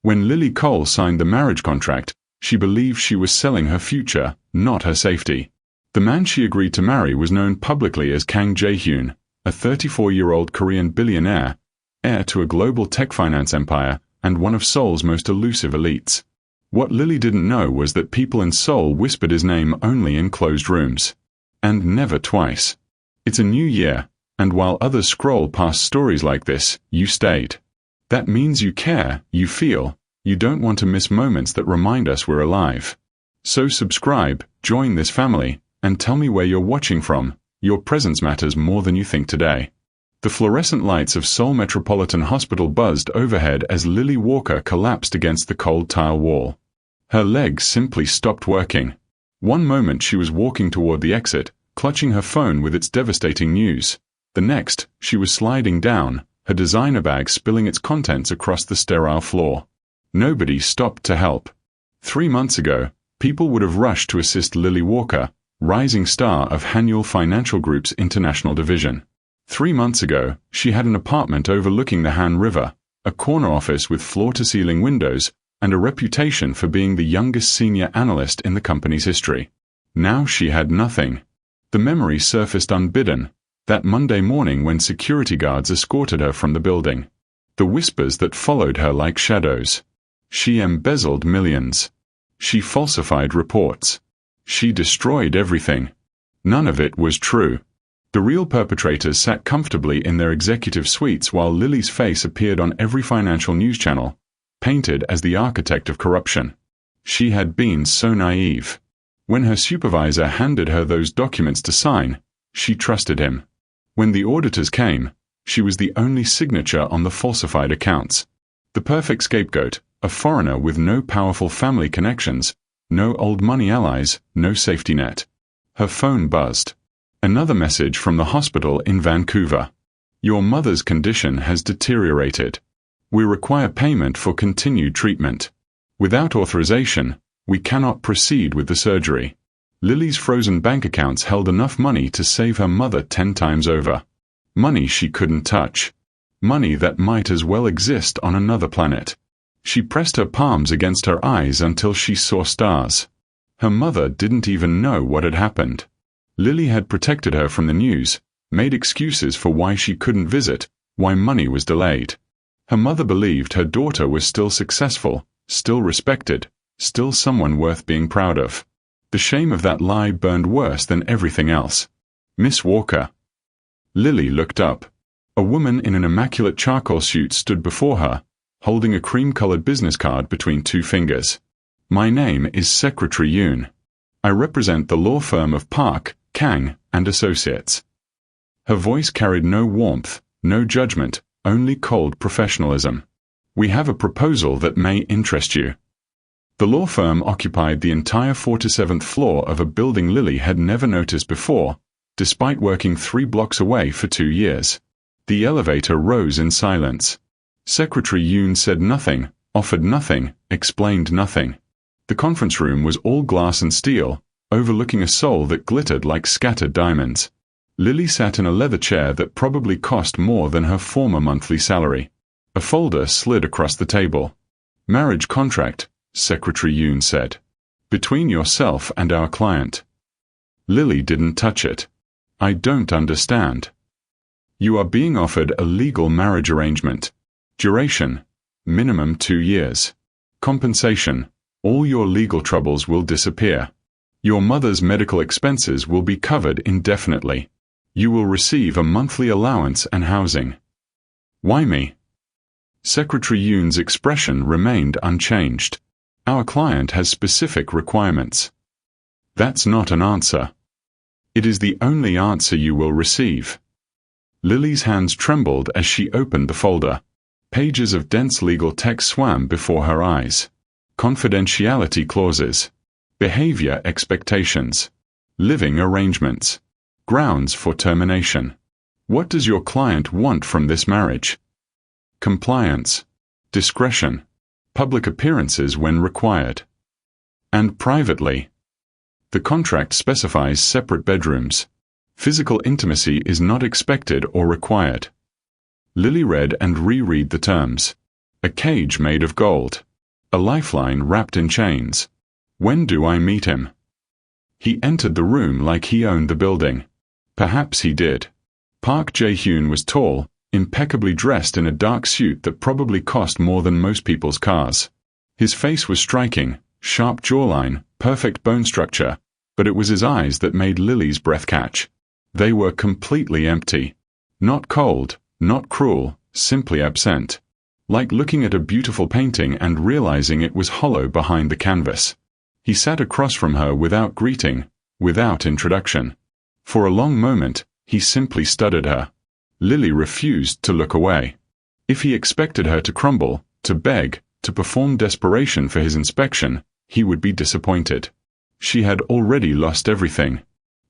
When Lily Cole signed the marriage contract, she believed she was selling her future, not her safety. The man she agreed to marry was known publicly as Kang Jae-hyun, a 34-year-old Korean billionaire, heir to a global tech finance empire, and one of Seoul's most elusive elites. What Lily didn't know was that people in Seoul whispered his name only in closed rooms. And never twice. It's a new year, and while others scroll past stories like this, you stayed. That means you care, you feel, you don't want to miss moments that remind us we're alive. So subscribe, join this family, and tell me where you're watching from. Your presence matters more than you think today. The fluorescent lights of Seoul Metropolitan Hospital buzzed overhead as Lily Walker collapsed against the cold tile wall. Her legs simply stopped working. One moment she was walking toward the exit, clutching her phone with its devastating news. The next, she was sliding down, her designer bag spilling its contents across the sterile floor. Nobody stopped to help. 3 months ago, people would have rushed to assist Lily Walker, rising star of Hanyul Financial Group's international division. 3 months ago, she had an apartment overlooking the Han River, a corner office with floor-to-ceiling windows, and a reputation for being the youngest senior analyst in the company's history. Now she had nothing. The memory surfaced unbidden, that Monday morning when security guards escorted her from the building. The whispers that followed her like shadows. She embezzled millions. She falsified reports. She destroyed everything. None of it was true. The real perpetrators sat comfortably in their executive suites while Lily's face appeared on every financial news channel, painted as the architect of corruption. She had been so naive. When her supervisor handed her those documents to sign, she trusted him. When the auditors came, she was the only signature on the falsified accounts. The perfect scapegoat, a foreigner with no powerful family connections, no old money allies, no safety net. Her phone buzzed. Another message from the hospital in Vancouver. Your mother's condition has deteriorated. We require payment for continued treatment. Without authorization, we cannot proceed with the surgery. Lily's frozen bank accounts held enough money to save her mother 10 times over. Money she couldn't touch. Money that might as well exist on another planet. She pressed her palms against her eyes until she saw stars. Her mother didn't even know what had happened. Lily had protected her from the news, made excuses for why she couldn't visit, why money was delayed. Her mother believed her daughter was still successful, still respected, still someone worth being proud of. The shame of that lie burned worse than everything else. Miss Walker. Lily looked up. A woman in an immaculate charcoal suit stood before her, holding a cream-colored business card between 2 fingers. My name is Secretary Yoon. I represent the law firm of Park, Kang, and Associates. Her voice carried no warmth, no judgment, only cold professionalism. We have a proposal that may interest you. The law firm occupied the entire 47th floor of a building Lily had never noticed before, despite working 3 blocks away for 2 years. The elevator rose in silence. Secretary Yoon said nothing, offered nothing, explained nothing. The conference room was all glass and steel, overlooking a Seoul that glittered like scattered diamonds. Lily sat in a leather chair that probably cost more than her former monthly salary. A folder slid across the table. Marriage contract, Secretary Yoon said. Between yourself and our client. Lily didn't touch it. I don't understand. You are being offered a legal marriage arrangement. Duration, minimum 2 years. Compensation, all your legal troubles will disappear. Your mother's medical expenses will be covered indefinitely. You will receive a monthly allowance and housing. Why me? Secretary Yoon's expression remained unchanged. Our client has specific requirements. That's not an answer. It is the only answer you will receive. Lily's hands trembled as she opened the folder. Pages of dense legal text swam before her eyes. Confidentiality clauses. Behavior expectations. Living arrangements. Grounds for termination. What does your client want from this marriage? Compliance. Discretion. Public appearances when required. And privately. The contract specifies separate bedrooms. Physical intimacy is not expected or required. Lily read and reread the terms. A cage made of gold. A lifeline wrapped in chains. When do I meet him? He entered the room like he owned the building. Perhaps he did. Park Jae-hyun was tall, impeccably dressed in a dark suit that probably cost more than most people's cars. His face was striking, sharp jawline, perfect bone structure, but it was his eyes that made Lily's breath catch. They were completely empty. Not cold, not cruel, simply absent. Like looking at a beautiful painting and realizing it was hollow behind the canvas. He sat across from her without greeting, without introduction. For a long moment, he simply studied her. Lily refused to look away. If he expected her to crumble, to beg, to perform desperation for his inspection, he would be disappointed. She had already lost everything.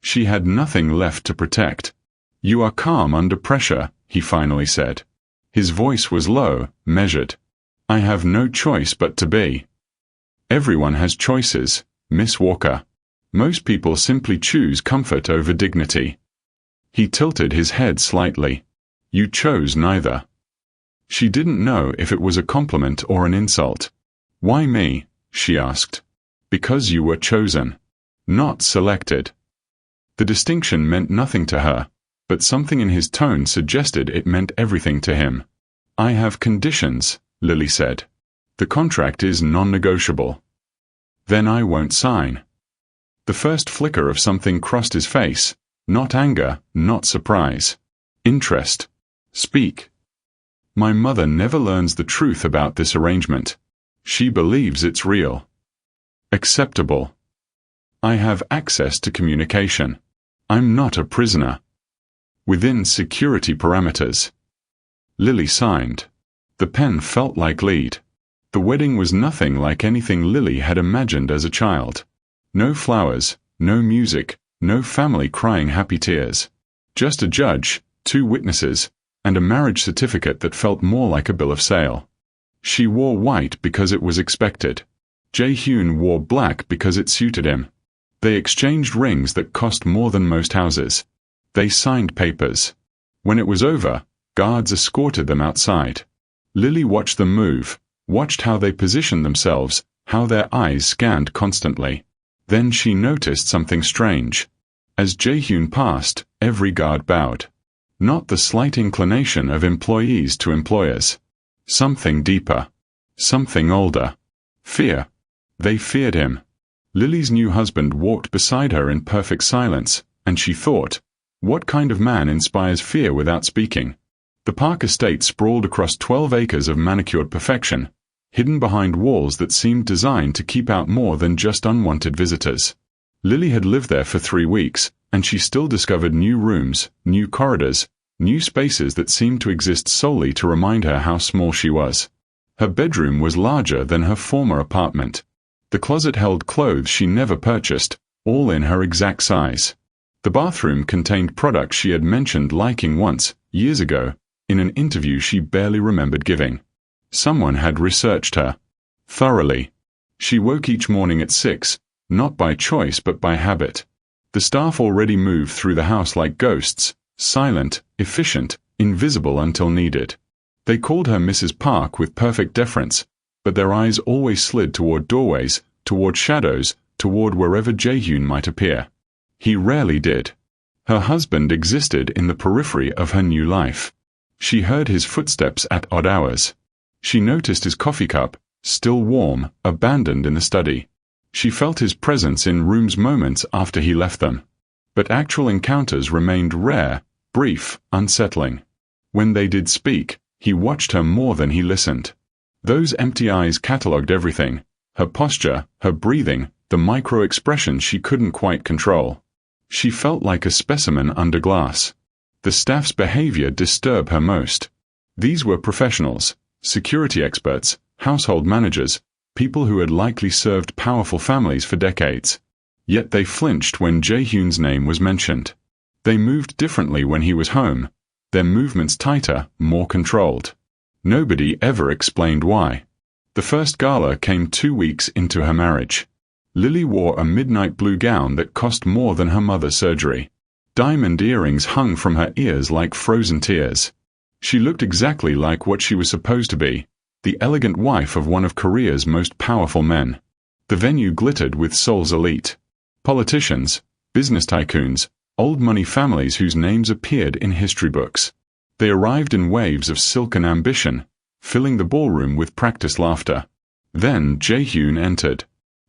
She had nothing left to protect. "You are calm under pressure," he finally said. His voice was low, measured. "I have no choice but to be." "Everyone has choices, Miss Walker. Most people simply choose comfort over dignity." He tilted his head slightly. "You chose neither." She didn't know if it was a compliment or an insult. "Why me?" she asked. "Because you were chosen. Not selected." The distinction meant nothing to her, but something in his tone suggested it meant everything to him. "I have conditions," Lily said. "The contract is non-negotiable." "Then I won't sign." The first flicker of something crossed his face, not anger, not surprise. Interest. "Speak." "My mother never learns the truth about this arrangement. She believes it's real." "Acceptable. I have access to communication. I'm not a prisoner. Within security parameters." Lily signed. The pen felt like lead. The wedding was nothing like anything Lily had imagined as a child. No flowers, no music, no family crying happy tears. Just a judge, 2 witnesses, and a marriage certificate that felt more like a bill of sale. She wore white because it was expected. Jae-hyun wore black because it suited him. They exchanged rings that cost more than most houses. They signed papers. When it was over, guards escorted them outside. Lily watched them move, watched how they positioned themselves, how their eyes scanned constantly. Then she noticed something strange. As Jae-hyun passed, every guard bowed. Not the slight inclination of employees to employers. Something deeper. Something older. Fear. They feared him. Lily's new husband walked beside her in perfect silence, and she thought, what kind of man inspires fear without speaking? The Park estate sprawled across 12 acres of manicured perfection, hidden behind walls that seemed designed to keep out more than just unwanted visitors. Lily had lived there for 3 weeks, and she still discovered new rooms, new corridors, new spaces that seemed to exist solely to remind her how small she was. Her bedroom was larger than her former apartment. The closet held clothes she never purchased, all in her exact size. The bathroom contained products she had mentioned liking once, years ago, in an interview she barely remembered giving. Someone had researched her. Thoroughly. She woke each morning at 6, not by choice but by habit. The staff already moved through the house like ghosts, silent, efficient, invisible until needed. They called her Mrs. Park with perfect deference, but their eyes always slid toward doorways, toward shadows, toward wherever Jae-hyun might appear. He rarely did. Her husband existed in the periphery of her new life. She heard his footsteps at odd hours. She noticed his coffee cup, still warm, abandoned in the study. She felt his presence in rooms moments after he left them. But actual encounters remained rare, brief, unsettling. When they did speak, he watched her more than he listened. Those empty eyes catalogued everything, her posture, her breathing, the micro-expressions she couldn't quite control. She felt like a specimen under glass. The staff's behavior disturbed her most. These were professionals, security experts, household managers, people who had likely served powerful families for decades. Yet they flinched when Jae-hyun's name was mentioned. They moved differently when he was home, their movements tighter, more controlled. Nobody ever explained why. The first gala came 2 weeks into her marriage. Lily wore a midnight blue gown that cost more than her mother's surgery. Diamond earrings hung from her ears like frozen tears. She looked exactly like what she was supposed to be, the elegant wife of one of Korea's most powerful men. The venue glittered with Seoul's elite. Politicians, business tycoons, old money families whose names appeared in history books. They arrived in waves of silken ambition, filling the ballroom with practiced laughter. Then Jae-hyun entered.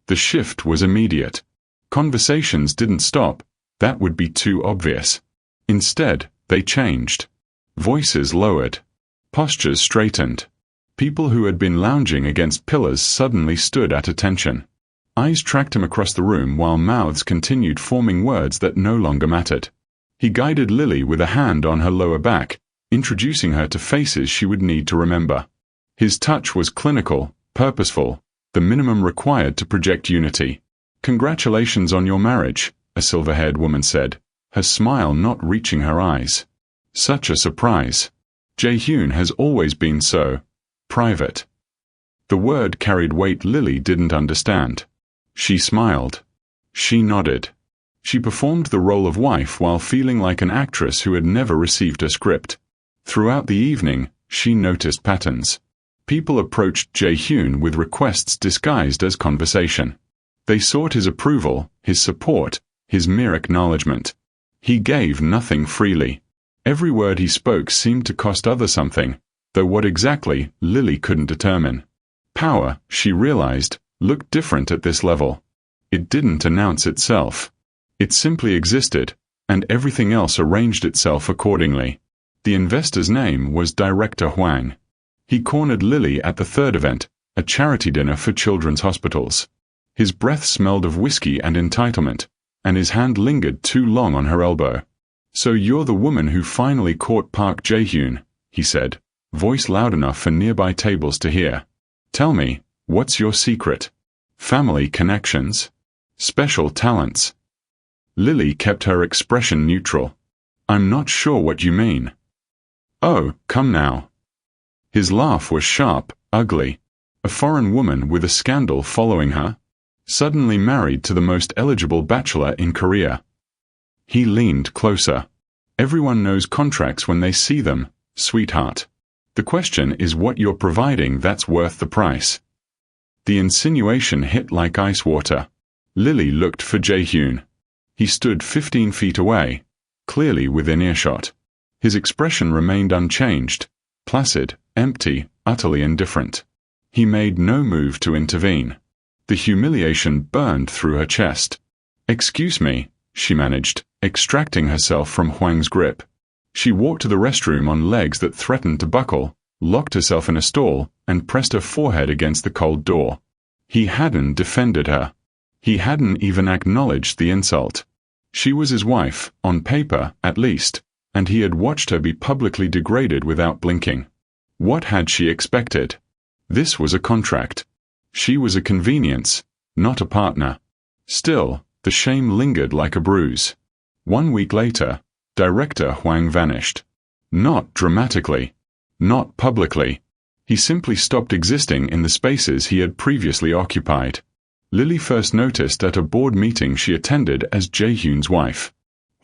The shift was immediate. Conversations didn't stop, that would be too obvious. Instead, they changed. Voices lowered. Postures straightened. People who had been lounging against pillars suddenly stood at attention. Eyes tracked him across the room while mouths continued forming words that no longer mattered. He guided Lily with a hand on her lower back, introducing her to faces she would need to remember. His touch was clinical, purposeful, the minimum required to project unity. "Congratulations on your marriage," a silver-haired woman said, her smile not reaching her eyes. Such a surprise. Jae-hyun has always been so private. The word carried weight Lily didn't understand. She smiled. She nodded. She performed the role of wife while feeling like an actress who had never received a script. Throughout the evening, she noticed patterns. People approached Jae-hyun with requests disguised as conversation. They sought his approval, his support, his mere acknowledgement. He gave nothing freely. Every word he spoke seemed to cost others something, though what exactly, Lily couldn't determine. Power, she realized, looked different at this level. It didn't announce itself. It simply existed, and everything else arranged itself accordingly. The investor's name was Director Hwang. He cornered Lily at the third event, a charity dinner for children's hospitals. His breath smelled of whiskey and entitlement, and his hand lingered too long on her elbow. "So you're the woman who finally caught Park Jae-hyun," he said, voice loud enough for nearby tables to hear. "Tell me, what's your secret? Family connections? Special talents?" Lily kept her expression neutral. "I'm not sure what you mean." "Oh, come now." His laugh was sharp, ugly. A foreign woman with a scandal following her? Suddenly married to the most eligible bachelor in Korea. He leaned closer. "Everyone knows contracts when they see them, sweetheart. The question is what you're providing that's worth the price." The insinuation hit like ice water. Lily looked for Jae-hyun. He stood 15 feet away, clearly within earshot. His expression remained unchanged, placid, empty, utterly indifferent. He made no move to intervene. The humiliation burned through her chest. "Excuse me," she managed, extracting herself from Hwang's grip. She walked to the restroom on legs that threatened to buckle, locked herself in a stall, and pressed her forehead against the cold door. He hadn't defended her. He hadn't even acknowledged the insult. She was his wife, on paper, at least, and he had watched her be publicly degraded without blinking. What had she expected? This was a contract. She was a convenience, not a partner. Still, the shame lingered like a bruise. 1 week later, Director Hwang vanished. Not dramatically. Not publicly. He simply stopped existing in the spaces he had previously occupied. Lily first noticed at a board meeting she attended as Jae-hyun's wife.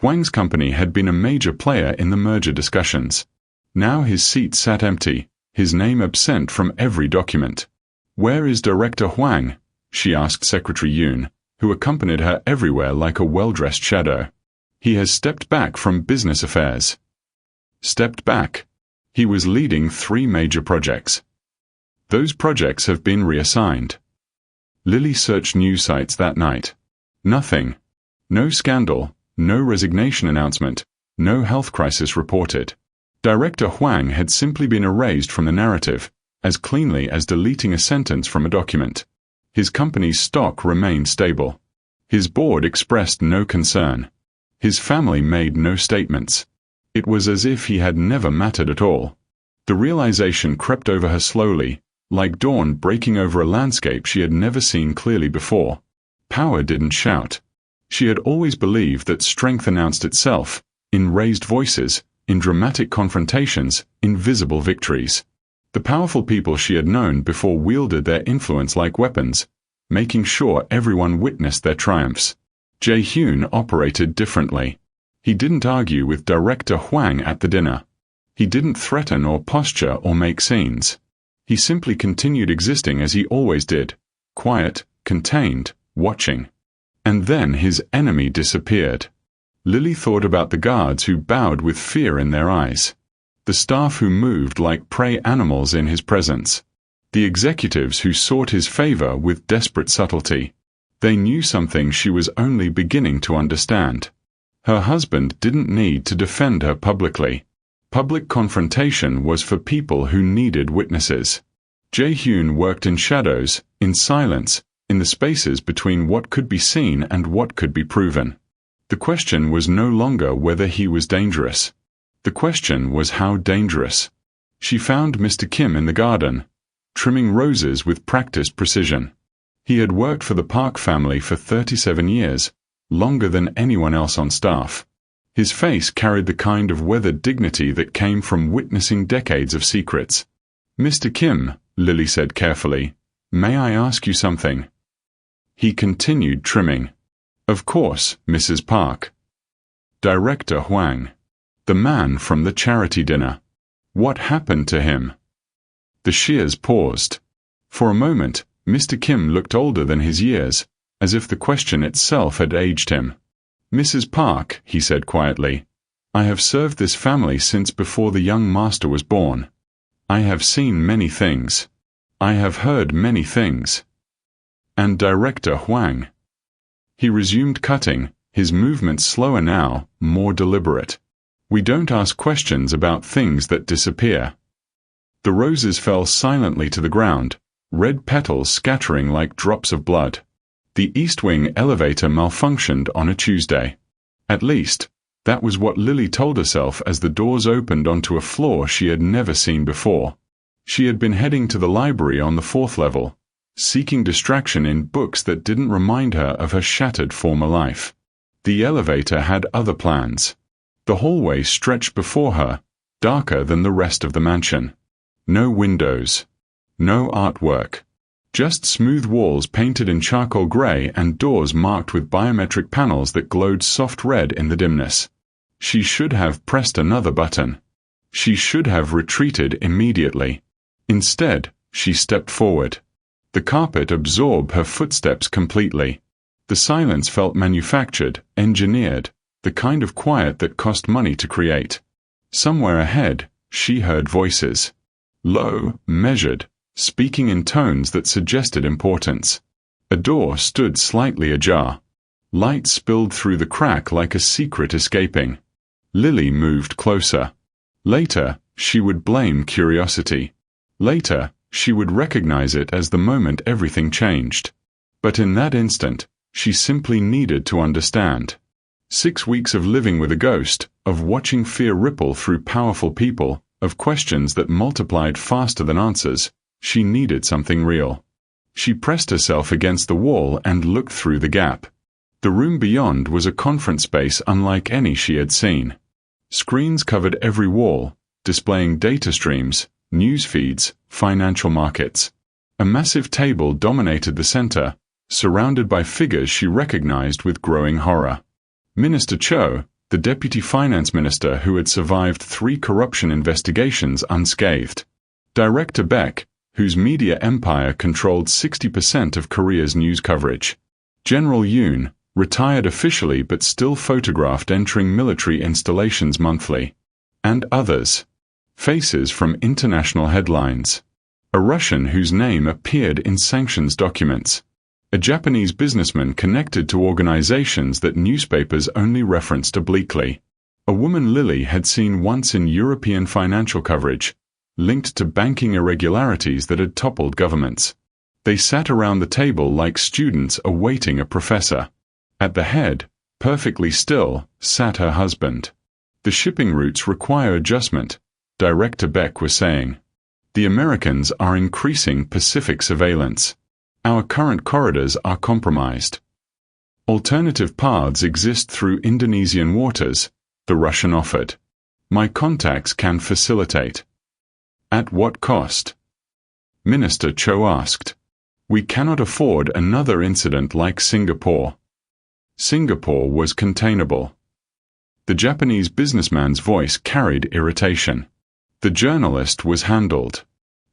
Hwang's company had been a major player in the merger discussions. Now his seat sat empty, his name absent from every document. "Where is Director Hwang?" she asked Secretary Yoon, who accompanied her everywhere like a well-dressed shadow. "He has stepped back from business affairs." Stepped back. He was leading 3 major projects. Those projects have been reassigned. Lily searched news sites that night. Nothing. No scandal, no resignation announcement, no health crisis reported. Director Hwang had simply been erased from the narrative, as cleanly as deleting a sentence from a document. His company's stock remained stable. His board expressed no concern. His family made no statements. It was as if he had never mattered at all. The realization crept over her slowly, like dawn breaking over a landscape she had never seen clearly before. Power didn't shout. She had always believed that strength announced itself, in raised voices, in dramatic confrontations, in visible victories. The powerful people she had known before wielded their influence like weapons, making sure everyone witnessed their triumphs. Jae-hyun operated differently. He didn't argue with Director Hwang at the dinner. He didn't threaten or posture or make scenes. He simply continued existing as he always did, quiet, contained, watching. And then his enemy disappeared. Lily thought about the guards who bowed with fear in their eyes, the staff who moved like prey animals in his presence, the executives who sought his favor with desperate subtlety. They knew something she was only beginning to understand. Her husband didn't need to defend her publicly. Public confrontation was for people who needed witnesses. Jae-hyun worked in shadows, in silence, in the spaces between what could be seen and what could be proven. The question was no longer whether he was dangerous. The question was how dangerous. She found Mr. Kim in the garden, trimming roses with practiced precision. He had worked for the Park family for 37 years, longer than anyone else on staff. His face carried the kind of weathered dignity that came from witnessing decades of secrets. "Mr. Kim," Lily said carefully, "may I ask you something?" He continued trimming. "Of course, Mrs. Park." "Director Hwang. The man from the charity dinner. What happened to him?" The shears paused. For a moment, Mr. Kim looked older than his years, as if the question itself had aged him. "Mrs. Park," he said quietly, "I have served this family since before the young master was born. I have seen many things. I have heard many things." "And Director Hwang?" He resumed cutting, his movements slower now, more deliberate. "We don't ask questions about things that disappear." The roses fell silently to the ground, red petals scattering like drops of blood. The East Wing elevator malfunctioned on a Tuesday. At least, that was what Lily told herself as the doors opened onto a floor she had never seen before. She had been heading to the library on the 4th level, seeking distraction in books that didn't remind her of her shattered former life. The elevator had other plans. The hallway stretched before her, darker than the rest of the mansion. No windows. No artwork. Just smooth walls painted in charcoal gray and doors marked with biometric panels that glowed soft red in the dimness. She should have pressed another button. She should have retreated immediately. Instead, she stepped forward. The carpet absorbed her footsteps completely. The silence felt manufactured, engineered, the kind of quiet that cost money to create. Somewhere ahead, she heard voices. Low, measured, speaking in tones that suggested importance. A door stood slightly ajar. Light spilled through the crack like a secret escaping. Lily moved closer. Later, she would blame curiosity. Later, she would recognize it as the moment everything changed. But in that instant, she simply needed to understand. 6 weeks of living with a ghost, of watching fear ripple through powerful people, of questions that multiplied faster than answers, she needed something real. She pressed herself against the wall and looked through the gap. The room beyond was a conference space unlike any she had seen. Screens covered every wall, displaying data streams, news feeds, financial markets. A massive table dominated the center, surrounded by figures she recognized with growing horror. Minister Cho, the deputy finance minister who had survived 3 corruption investigations unscathed. Director Beck, whose media empire controlled 60% of Korea's news coverage. General Yoon, retired officially but still photographed entering military installations monthly. And others. Faces from international headlines. A Russian whose name appeared in sanctions documents. A Japanese businessman connected to organizations that newspapers only referenced obliquely. A woman Lily had seen once in European financial coverage, linked to banking irregularities that had toppled governments. They sat around the table like students awaiting a professor. At the head, perfectly still, sat her husband. "The shipping routes require adjustment," Director Beck was saying. "The Americans are increasing Pacific surveillance. Our current corridors are compromised. Alternative paths exist through Indonesian waters," the Russian offered. "My contacts can facilitate." "At what cost?" Minister Cho asked. "We cannot afford another incident like Singapore." Singapore was containable. The Japanese businessman's voice carried irritation. The journalist was handled.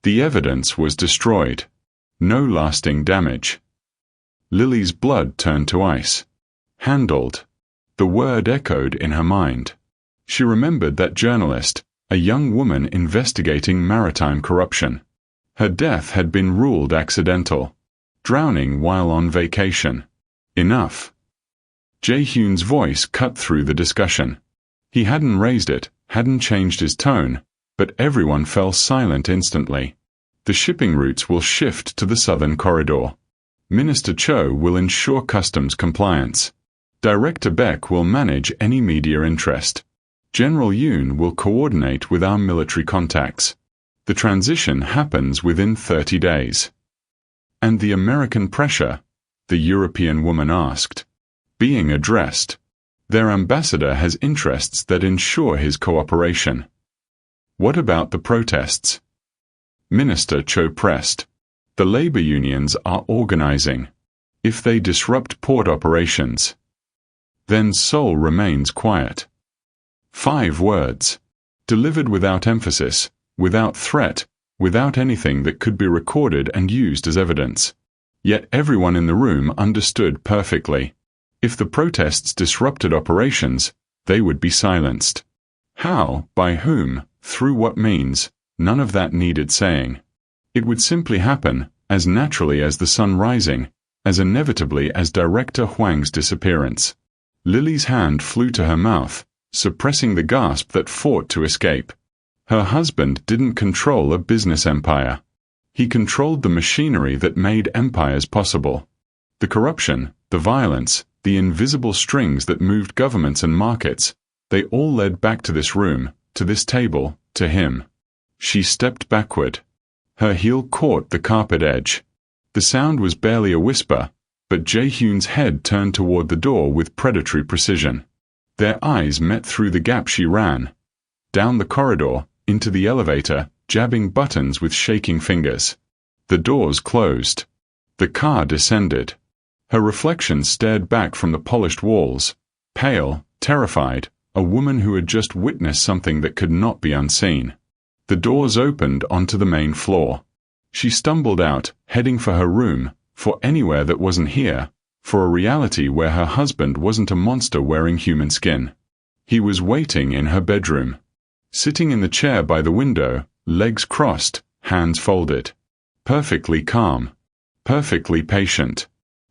The evidence was destroyed. No lasting damage. Lily's blood turned to ice. Handled. The word echoed in her mind. She remembered that journalist, a young woman investigating maritime corruption. Her death had been ruled accidental. Drowning while on vacation. Enough. Jae-hyun's voice cut through the discussion. He hadn't raised it, hadn't changed his tone, but everyone fell silent instantly. The shipping routes will shift to the southern corridor. Minister Cho will ensure customs compliance. Director Beck will manage any media interest. General Yoon will coordinate with our military contacts. The transition happens within 30 days. And the American pressure? The European woman asked. Being addressed. Their ambassador has interests that ensure his cooperation. What about the protests? Minister Cho pressed. The labor unions are organizing. If they disrupt port operations, then Seoul remains quiet. 5 words. Delivered without emphasis, without threat, without anything that could be recorded and used as evidence. Yet everyone in the room understood perfectly. If the protests disrupted operations, they would be silenced. How, by whom, through what means, none of that needed saying. It would simply happen, as naturally as the sun rising, as inevitably as Director Hwang's disappearance. Lily's hand flew to her mouth, suppressing the gasp that fought to escape. Her husband didn't control a business empire. He controlled the machinery that made empires possible. The corruption, the violence, the invisible strings that moved governments and markets, they all led back to this room, to this table, to him. She stepped backward. Her heel caught the carpet edge. The sound was barely a whisper, but Jae-hyun's head turned toward the door with predatory precision. Their eyes met through the gap. She ran. Down the corridor, into the elevator, jabbing buttons with shaking fingers. The doors closed. The car descended. Her reflection stared back from the polished walls, pale, terrified, a woman who had just witnessed something that could not be unseen. The doors opened onto the main floor. She stumbled out, heading for her room, for anywhere that wasn't here, for a reality where her husband wasn't a monster wearing human skin. He was waiting in her bedroom. Sitting in the chair by the window, legs crossed, hands folded. Perfectly calm. Perfectly patient.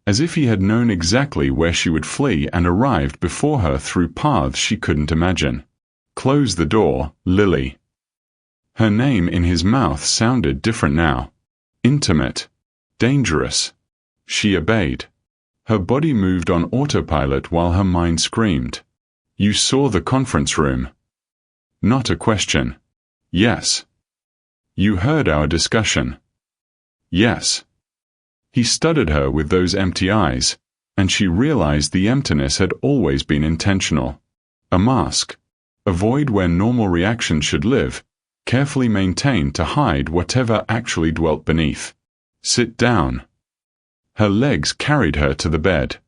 As if he had known exactly where she would flee and arrived before her through paths she couldn't imagine. Close the door, Lily. Her name in his mouth sounded different now. Intimate. Dangerous. She obeyed. Her body moved on autopilot while her mind screamed. You saw the conference room. Not a question. Yes. You heard our discussion. Yes. He studied her with those empty eyes, and she realized the emptiness had always been intentional. A mask. A void where normal reactions should live, carefully maintained to hide whatever actually dwelt beneath. Sit down. Her legs carried her to the bed.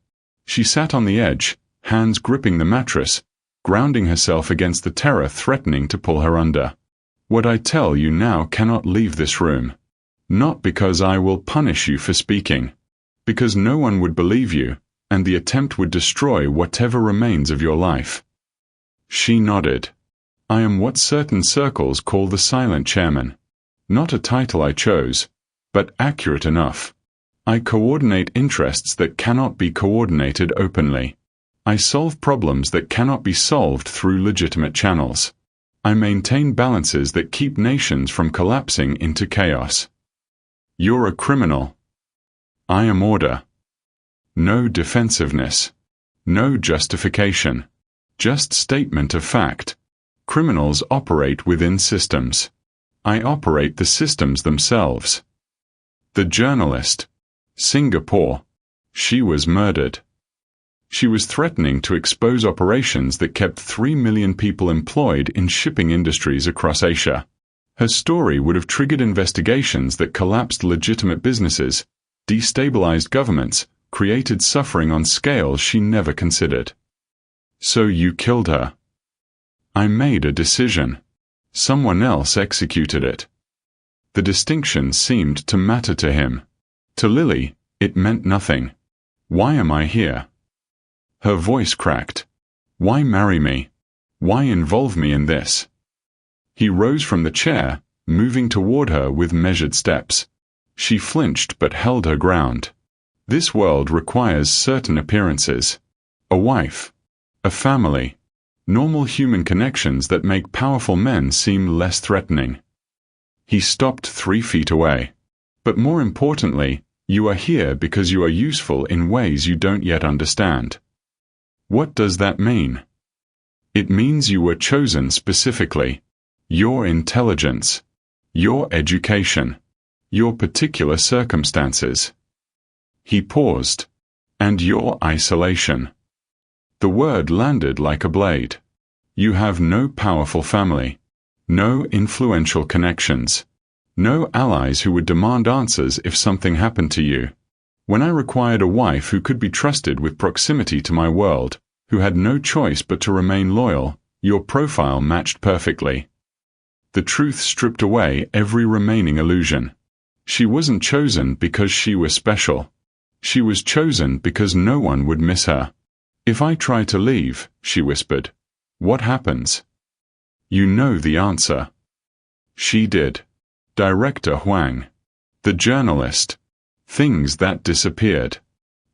She sat on the edge, hands gripping the mattress, grounding herself against the terror threatening to pull her under. What I tell you now cannot leave this room. Not because I will punish you for speaking. Because no one would believe you, and the attempt would destroy whatever remains of your life. She nodded. I am what certain circles call the silent chairman. Not a title I chose, but accurate enough. I coordinate interests that cannot be coordinated openly. I solve problems that cannot be solved through legitimate channels. I maintain balances that keep nations from collapsing into chaos. You're a criminal. I am order. No defensiveness. No justification. Just statement of fact. Criminals operate within systems. I operate the systems themselves. The journalist. Singapore. She was murdered. She was threatening to expose operations that kept 3 million people employed in shipping industries across Asia. Her story would have triggered investigations that collapsed legitimate businesses, destabilized governments, created suffering on scales she never considered. So you killed her. I made a decision. Someone else executed it. The distinction seemed to matter to him. To Lily, it meant nothing. Why am I here? Her voice cracked. Why marry me? Why involve me in this? He rose from the chair, moving toward her with measured steps. She flinched but held her ground. This world requires certain appearances. A wife. A family. Normal human connections that make powerful men seem less threatening. He stopped 3 feet away. But more importantly, you are here because you are useful in ways you don't yet understand. What does that mean? It means you were chosen specifically. Your intelligence. Your education. Your particular circumstances. He paused. And your isolation. The word landed like a blade. You have no powerful family. No influential connections. No allies who would demand answers if something happened to you. When I required a wife who could be trusted with proximity to my world, who had no choice but to remain loyal, your profile matched perfectly. The truth stripped away every remaining illusion. She wasn't chosen because she was special. She was chosen because no one would miss her. If I try to leave, she whispered, what happens? You know the answer. She did. Director Huang. The journalist. Things that disappeared.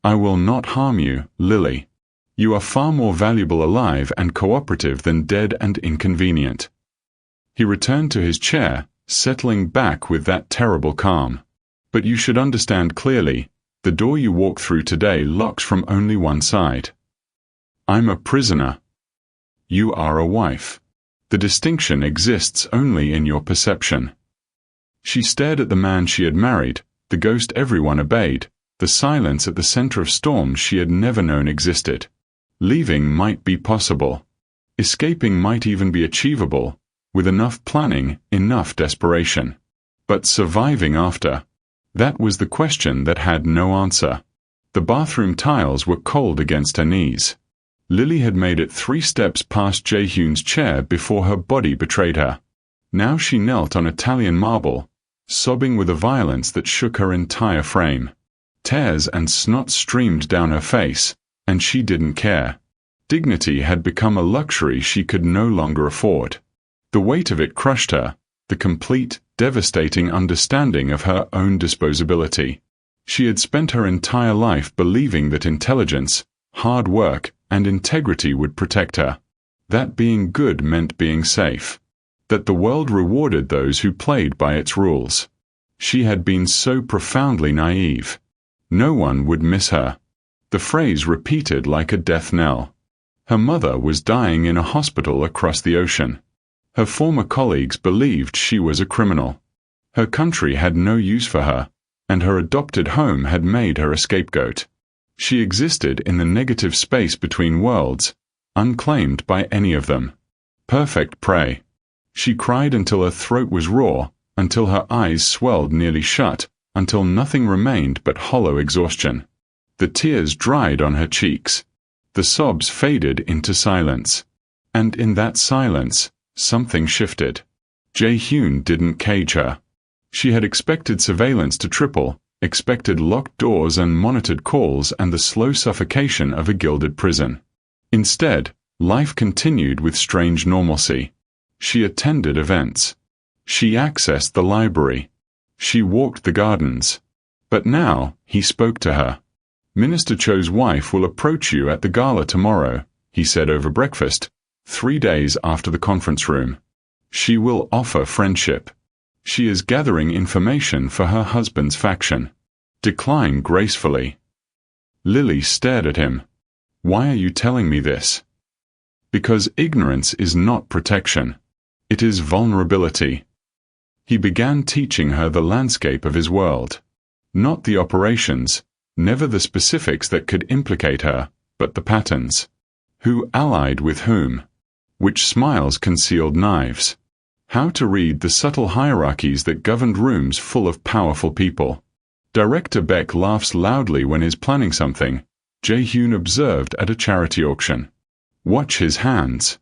I will not harm you, Lily. You are far more valuable alive and cooperative than dead and inconvenient. He returned to his chair, settling back with that terrible calm. But you should understand clearly, the door you walk through today locks from only one side. I'm a prisoner. You are a wife. The distinction exists only in your perception. She stared at the man she had married, the ghost everyone obeyed, the silence at the center of storms she had never known existed. Leaving might be possible. Escaping might even be achievable, with enough planning, enough desperation. But surviving after? That was the question that had no answer. The bathroom tiles were cold against her knees. Lily had made it 3 steps past Jae-hyun's chair before her body betrayed her. Now she knelt on Italian marble, sobbing with a violence that shook her entire frame. Tears and snot streamed down her face, and she didn't care. Dignity had become a luxury she could no longer afford. The weight of it crushed her, the complete, devastating understanding of her own disposability. She had spent her entire life believing that intelligence, hard work, and integrity would protect her. That being good meant being safe. That the world rewarded those who played by its rules. She had been so profoundly naive. No one would miss her. The phrase repeated like a death knell. Her mother was dying in a hospital across the ocean. Her former colleagues believed she was a criminal. Her country had no use for her, and her adopted home had made her a scapegoat. She existed in the negative space between worlds, unclaimed by any of them. Perfect prey. She cried until her throat was raw, until her eyes swelled nearly shut, until nothing remained but hollow exhaustion. The tears dried on her cheeks. The sobs faded into silence. And in that silence, something shifted. Jae-hyun didn't cage her. She had expected surveillance to triple, expected locked doors and monitored calls and the slow suffocation of a gilded prison. Instead, life continued with strange normalcy. She attended events. She accessed the library. She walked the gardens. But now, he spoke to her. Minister Cho's wife will approach you at the gala tomorrow, he said over breakfast, 3 days after the conference room. She will offer friendship. She is gathering information for her husband's faction. Decline gracefully. Lily stared at him. Why are you telling me this? Because ignorance is not protection. It is vulnerability. He began teaching her the landscape of his world. Not the operations, never the specifics that could implicate her, but the patterns. Who allied with whom? Which smiles concealed knives? How to read the subtle hierarchies that governed rooms full of powerful people. Director Beck laughs loudly when he's planning something, Jae-hyun observed at a charity auction. Watch his hands.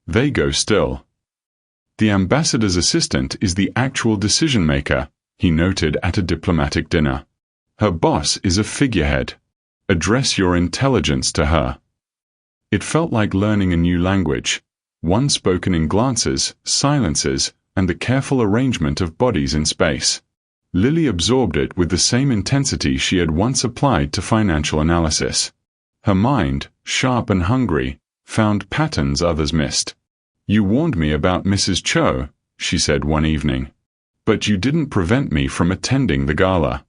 They go still. The ambassador's assistant is the actual decision-maker, he noted at a diplomatic dinner. Her boss is a figurehead. Address your intelligence to her. It felt like learning a new language, one spoken in glances, silences, and the careful arrangement of bodies in space. Lily absorbed it with the same intensity she had once applied to financial analysis. Her mind, sharp and hungry, found patterns others missed. You warned me about Mrs. Cho, she said one evening. But you didn't prevent me from attending the gala.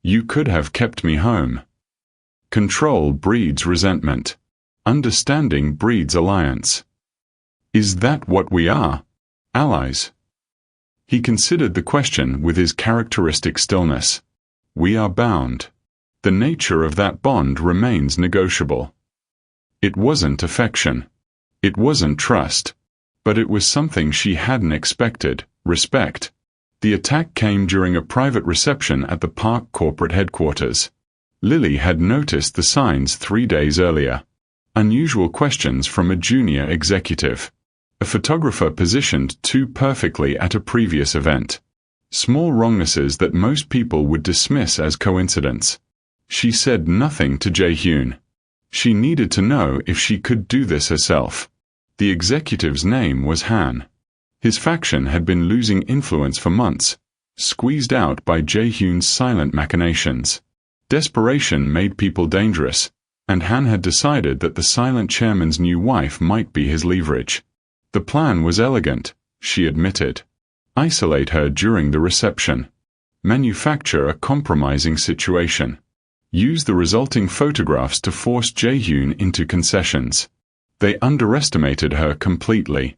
You could have kept me home. Control breeds resentment. Understanding breeds alliance. Is that what we are? Allies? He considered the question with his characteristic stillness. We are bound. The nature of that bond remains negotiable. It wasn't affection. It wasn't trust. But it was something she hadn't expected, respect. The attack came during a private reception at the park corporate headquarters. Lily had noticed the signs 3 days earlier. Unusual questions from a junior executive. A photographer positioned too perfectly at a previous event. Small wrongnesses that most people would dismiss as coincidence. She said nothing to Jae-hyun. She needed to know if she could do this herself. The executive's name was Han. His faction had been losing influence for months, squeezed out by Jae-hyun's silent machinations. Desperation made people dangerous, and Han had decided that the silent chairman's new wife might be his leverage. The plan was elegant, she admitted. Isolate her during the reception. Manufacture a compromising situation. Use the resulting photographs to force Jae-hyun into concessions. They underestimated her completely.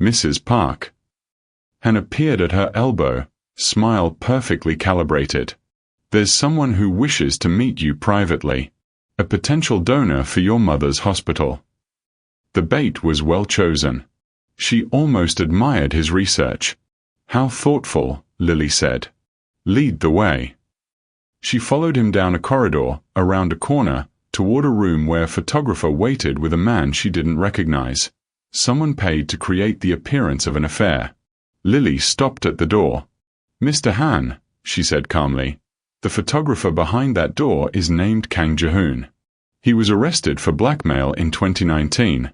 Mrs. Park. Han appeared at her elbow, smile perfectly calibrated. There's someone who wishes to meet you privately. A potential donor for your mother's hospital. The bait was well chosen. She almost admired his research. How thoughtful, Lily said. Lead the way. She followed him down a corridor, around a corner, toward a room where a photographer waited with a man she didn't recognize. Someone paid to create the appearance of an affair. Lily stopped at the door. Mr. Han, she said calmly. The photographer behind that door is named Kang Jae-hyun. He was arrested for blackmail in 2019.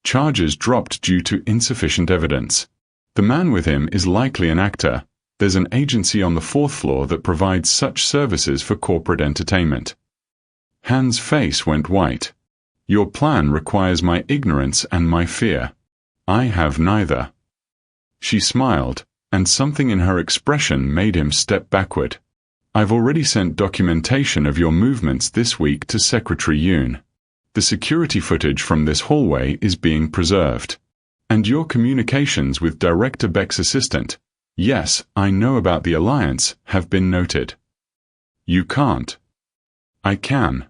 Charges dropped due to insufficient evidence. The man with him is likely an actor. There's an agency on the 4th floor that provides such services for corporate entertainment. Han's face went white. Your plan requires my ignorance and my fear. I have neither. She smiled, and something in her expression made him step backward. I've already sent documentation of your movements this week to Secretary Yoon. The security footage from this hallway is being preserved. And your communications with Director Beck's assistant, yes, I know about the alliance, have been noted. You can't. I can.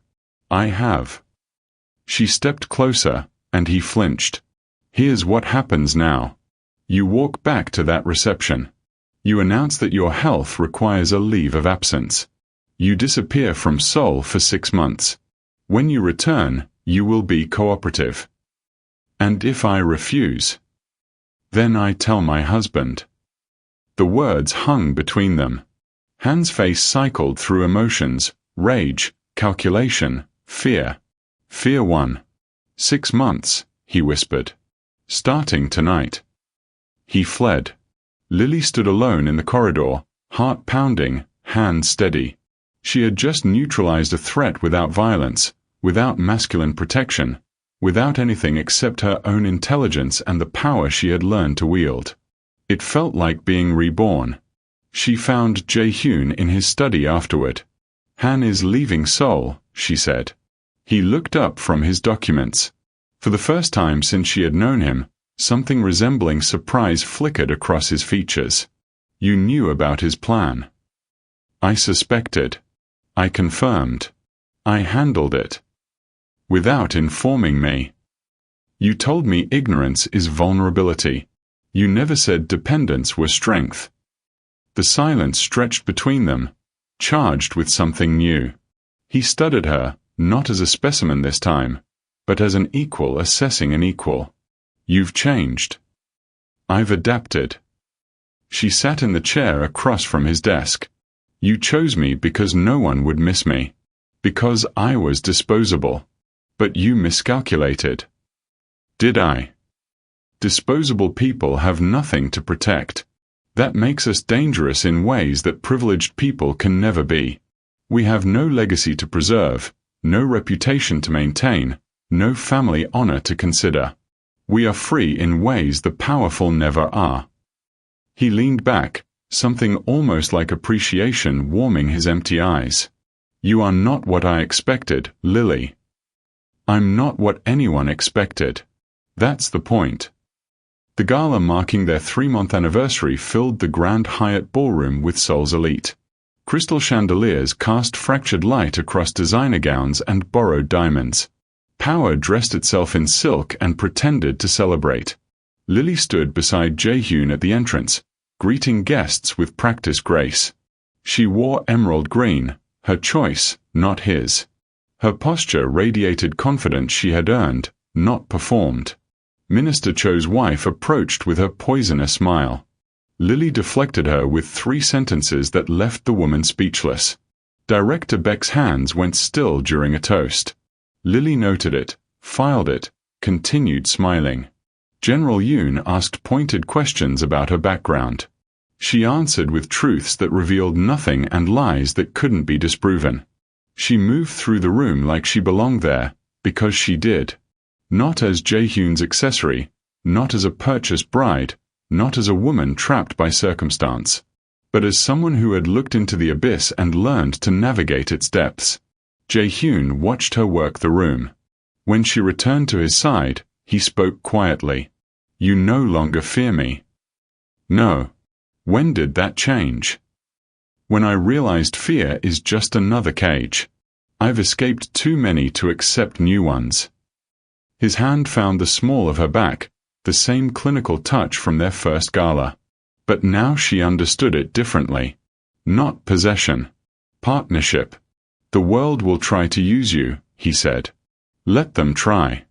I have. She stepped closer, and he flinched. Here's what happens now. You walk back to that reception. You announce that your health requires a leave of absence. You disappear from Seoul for 6 months. When you return, you will be cooperative. And if I refuse? Then I tell my husband. The words hung between them. Han's face cycled through emotions, rage, calculation, fear. Fear won. 6 months, he whispered. Starting tonight. He fled. Lily stood alone in the corridor, heart pounding, hand steady. She had just neutralized a threat without violence, without masculine protection, without anything except her own intelligence and the power she had learned to wield. It felt like being reborn. She found Jae-hyun in his study afterward. Han is leaving Seoul, she said. He looked up from his documents. For the first time since she had known him, something resembling surprise flickered across his features. You knew about his plan. I suspected. I confirmed. I handled it. Without informing me. You told me ignorance is vulnerability. You never said dependence was strength. The silence stretched between them, charged with something new. He studied her, not as a specimen this time, but as an equal assessing an equal. You've changed. I've adapted. She sat in the chair across from his desk. You chose me because no one would miss me. Because I was disposable. But you miscalculated. Did I? Disposable people have nothing to protect. That makes us dangerous in ways that privileged people can never be. We have no legacy to preserve, no reputation to maintain, no family honor to consider. We are free in ways the powerful never are. He leaned back, something almost like appreciation warming his empty eyes. You are not what I expected, Lily. I'm not what anyone expected. That's the point. The gala marking their 3-month anniversary filled the Grand Hyatt ballroom with Seoul's elite. Crystal chandeliers cast fractured light across designer gowns and borrowed diamonds. Power dressed itself in silk and pretended to celebrate. Lily stood beside Jae-hyun at the entrance, greeting guests with practiced grace. She wore emerald green, her choice, not his. Her posture radiated confidence she had earned, not performed. Minister Cho's wife approached with her poisonous smile. Lily deflected her with 3 sentences that left the woman speechless. Director Beck's hands went still during a toast. Lily noted it, filed it, continued smiling. General Yoon asked pointed questions about her background. She answered with truths that revealed nothing and lies that couldn't be disproven. She moved through the room like she belonged there, because she did. Not as Jae-hyun's accessory, not as a purchased bride, not as a woman trapped by circumstance, but as someone who had looked into the abyss and learned to navigate its depths. Jae-hyun watched her work the room. When she returned to his side, he spoke quietly. You no longer fear me. No. When did that change? When I realized fear is just another cage. I've escaped too many to accept new ones. His hand found the small of her back, the same clinical touch from their first gala. But now she understood it differently. Not possession. Partnership. The world will try to use you, he said. Let them try.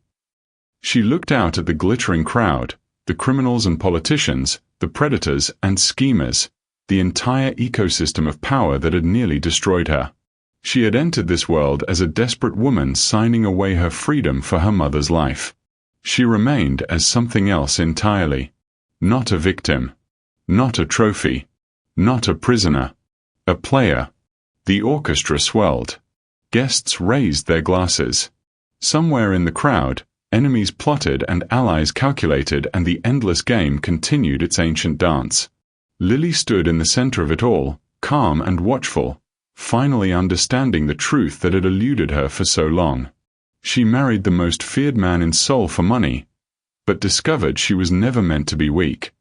She looked out at the glittering crowd, the criminals and politicians, the predators and schemers, the entire ecosystem of power that had nearly destroyed her. She had entered this world as a desperate woman signing away her freedom for her mother's life. She remained as something else entirely. Not a victim. Not a trophy. Not a prisoner. A player. The orchestra swelled. Guests raised their glasses. Somewhere in the crowd, enemies plotted and allies calculated, and the endless game continued its ancient dance. Lily stood in the center of it all, calm and watchful, finally understanding the truth that had eluded her for so long. She married the most feared man in Seoul for money, but discovered she was never meant to be weak.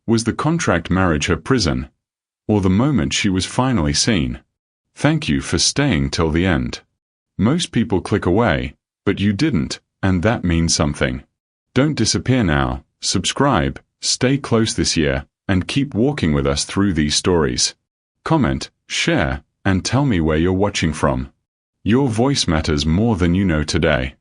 Was the contract marriage her prison? Or the moment she was finally seen? Thank you for staying till the end. Most people click away, but you didn't, and that means something. Don't disappear now, subscribe, stay close this year, and keep walking with us through these stories. Comment, share, and tell me where you're watching from. Your voice matters more than you know today.